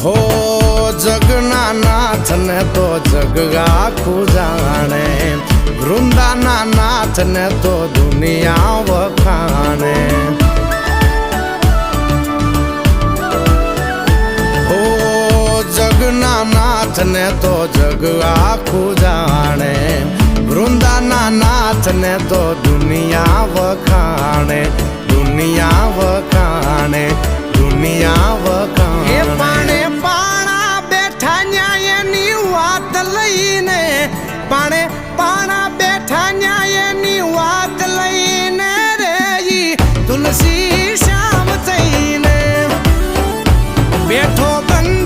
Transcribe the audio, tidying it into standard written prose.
હો જગના નાથ ને તો જગ આખું જાણે, વૃંદાના નાથ ને તો દુનિયા વખાણે. હો જગના નાથ ને તો જગ આખું જાણે, વૃંદાના નાથ ને તો દુનિયા વખાણે, દુનિયા વખાણે, દુનિયા વખાણે. એ પાણે પાણા બેઠા ન્યાયની વાત લઈને, પાણે પાણા બેઠા ન્યાયની વાત લઈને રે તુલસી શ્યામ થઈને બેઠો બંધ